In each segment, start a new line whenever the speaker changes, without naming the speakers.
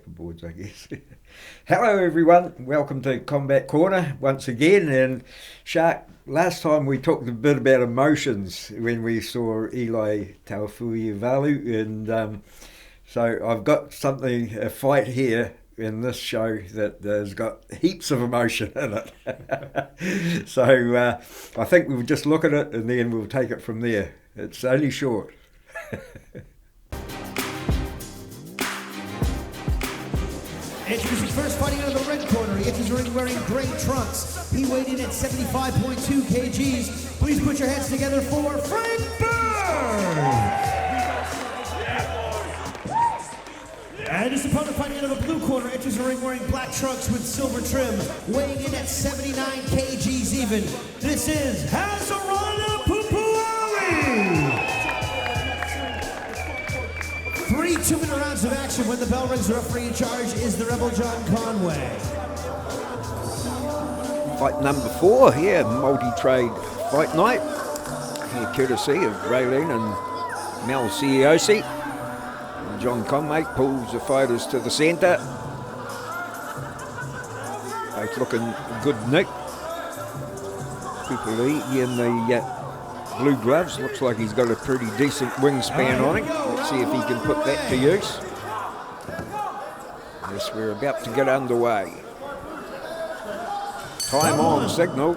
Boards, I guess. Hello, everyone. Welcome to Combat Corner once again. And Shark, last time we talked a bit about emotions when we saw Eli Taufuivalu, and so I've got a fight here in this show that has got heaps of emotion in it. So I think we'll just look at it and then we'll take it from there. It's only short.
Introducing first, fighting out of the red corner. He enters the ring wearing gray trunks. He weighed in at 75.2 kgs. Please put your hands together for Frank Byrne! And his opponent fighting out of the blue corner enters the ring wearing black trunks with silver trim. Weighing in at 79 kgs even. This is Hazarana Pupuali! 3 2-minute rounds of action. When the bell rings, the referee in charge is the Rebel John Conway.
Fight number 4 here, multi-trade fight night. Here courtesy of Raylene and Mel Ciosi. John Conway pulls the fighters to the centre. Both looking good nick. Pupuali in the blue gloves. Looks like he's got a pretty decent wingspan on him. Let's see if he can put that to use. Yes, we're about to get underway. Time on signal.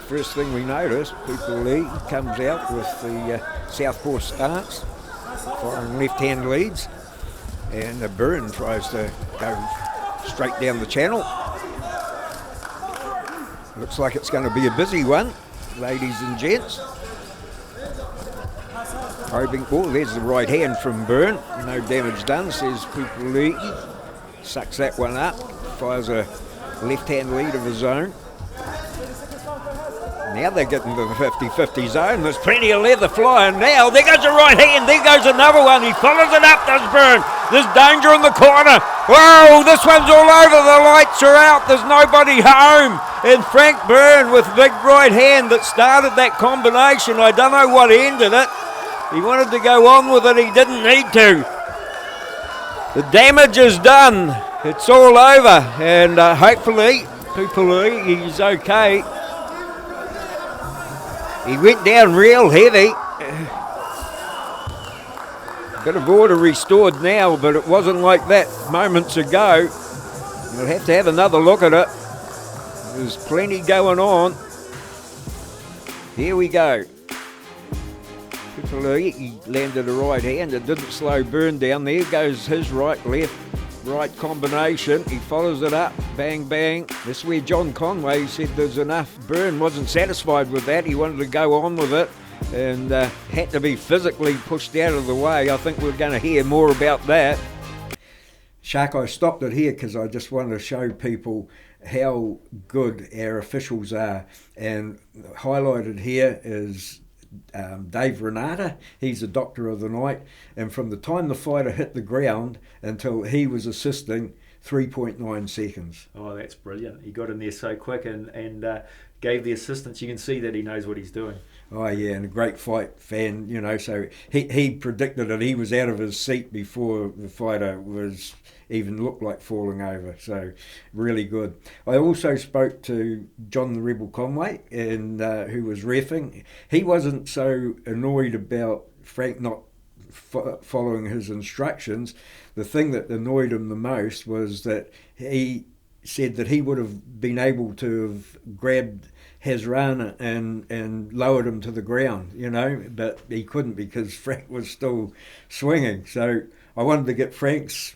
First thing we notice, Pupuali comes out with the southpaw stance, firing left-hand leads, and Byrne tries to go straight down the channel. Looks like it's going to be a busy one, ladies and gents. Probing, there's the right hand from Byrne. No damage done, says Pupuali. Sucks that one up. Fires a left-hand lead of his own. Now they're getting to the 50-50 zone. There's plenty of leather flying now. There goes the right hand. There goes another one. He follows it up, does Byrne. There's danger in the corner. Whoa, this one's all over. The lights are out. There's nobody home. And Frank Byrne with big right hand that started that combination. I don't know what ended it. He wanted to go on with it, he didn't need to. The damage is done. It's all over, and hopefully, Pupuali, he's okay. He went down real heavy. Bit of order restored now, but it wasn't like that moments ago. We'll have to have another look at it. There's plenty going on. Here we go. He landed a right hand. It didn't slow Byrne down. There goes his right, left, right combination. He follows it up. Bang, bang. This is where John Conway said there's enough. Byrne wasn't satisfied with that. He wanted to go on with it and had to be physically pushed out of the way. I think we're going to hear more about that. Shark, I stopped it here because I just wanted to show people how good our officials are. And highlighted here is Dave Renata. He's a doctor of the night, and from the time the fighter hit the ground until he was assisting, 3.9 seconds.
Oh, that's brilliant. He got in there so quick and gave the assistance. You can see that he knows what he's doing.
Oh yeah, and a great fight fan, you know, so he predicted it. He was out of his seat before the fighter was even looked like falling over, so really good. I also spoke to John the Rebel Conway, and who was reffing. He wasn't so annoyed about Frank not following his instructions. The thing that annoyed him the most was that he said that he would have been able to have grabbed Hazarana and lowered him to the ground, you know, but he couldn't because Frank was still swinging. So I wanted to get Frank's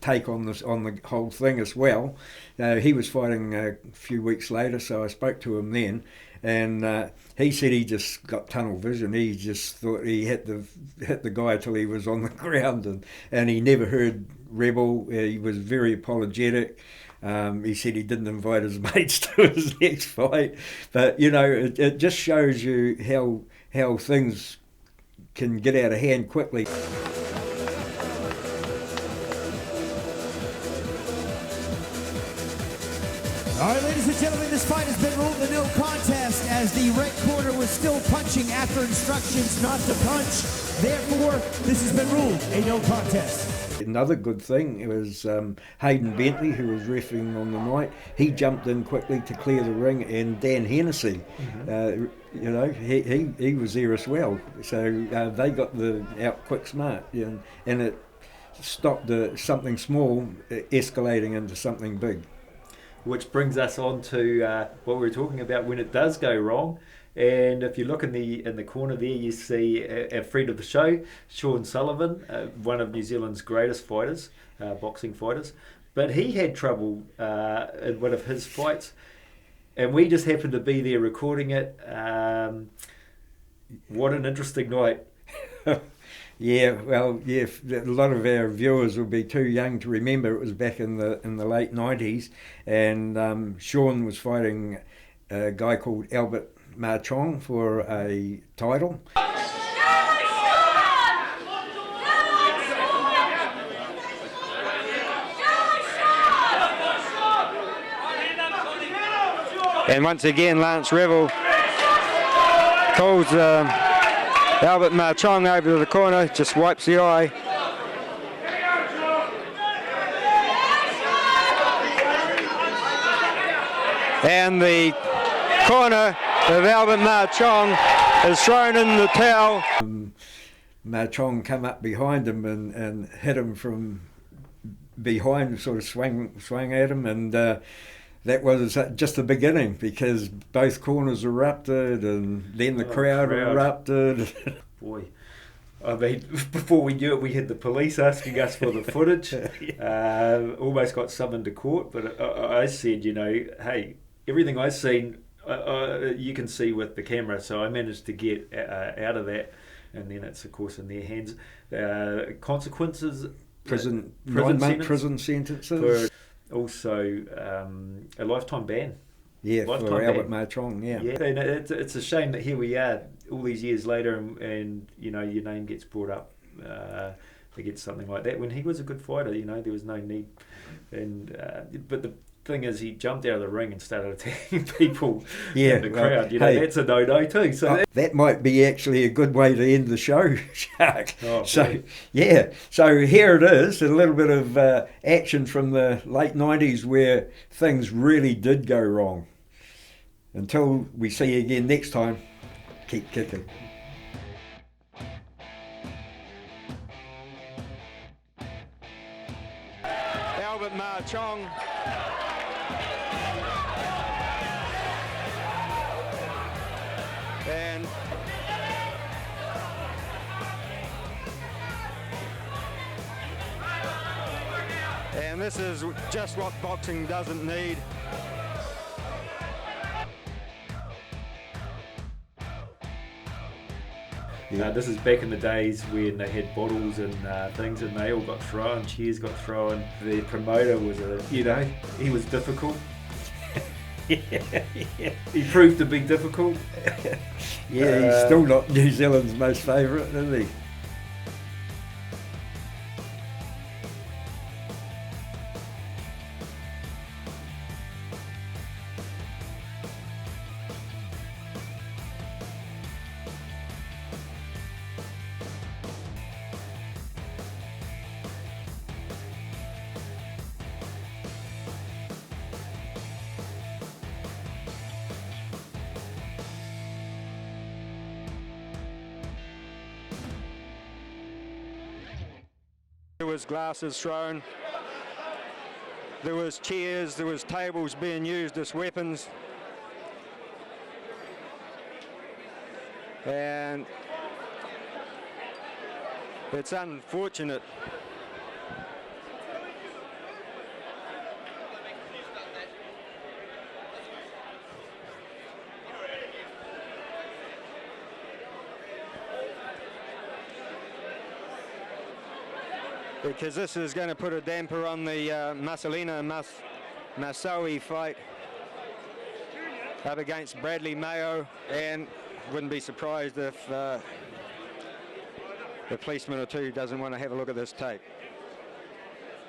take on the whole thing as well. He was fighting a few weeks later, so I spoke to him then, and he said he just got tunnel vision. He just thought he hit the guy till he was on the ground, and he never heard Rebel. He was very apologetic. He said he didn't invite his mates to his next fight, but you know, it just shows you how things can get out of hand quickly.
All right, ladies and gentlemen, this fight has been ruled a no contest as the red corner was still punching after instructions not to punch. Therefore, this has been ruled a no contest.
another good thing, it was Hayden Bentley, who was refereeing on the night. He jumped in quickly to clear the ring, and Dan Hennessy, he was there as well. So they got out quick smart, and it stopped something small escalating into something big.
Which brings us on to what we were talking about when it does go wrong. And if you look in the corner there, you see our friend of the show, Sean Sullivan, one of New Zealand's greatest fighters, boxing fighters. But he had trouble in one of his fights, and we just happened to be there recording it. What an interesting night.
Yeah, well, yeah, a lot of our viewers will be too young to remember. It was back in the late 90s, and Sean was fighting a guy called Albert Marchong for a title.
And once again, Lance Revel calls Albert Marchong over to the corner, just wipes the eye. And the corner of Albert Marchong is thrown in the towel.
Marchong come up behind him and hit him from behind, sort of swung at him, and that was just the beginning, because both corners erupted, and then the crowd erupted.
Boy, I mean, before we knew it, we had the police asking us for the footage. Almost got summoned to court, but I said, hey, everything I've seen, you can see with the camera, so I managed to get out of that, and then it's of course in their hands. Consequences,
prison 9-month prison sentences,
also a lifetime ban.
Yeah,
lifetime
for
ban.
Albert Marchong. Yeah,
and it's a shame that here we are all these years later, and your name gets brought up against something like that when he was a good fighter. There was no need, and but the thing is, he jumped out of the ring and started attacking people in the crowd. That's a no-no too. So
that might be actually a good way to end the show, Shark.
Oh,
so here it is, a little bit of action from the late 90s where things really did go wrong. Until we see you again next time, keep kicking.
Albert Marchong. And this is just what boxing doesn't need.
This is back in the days when they had bottles and things, and they all got thrown, chairs got thrown. The promoter was he was difficult. He proved to be difficult.
He's still not New Zealand's most favourite, is he?
There was glasses thrown, there was chairs, there was tables being used as weapons, and it's unfortunate. Because this is going to put a damper on the Marcelina Masawi fight up against Bradley Mayo, and wouldn't be surprised if a policeman or two doesn't want to have a look at this tape.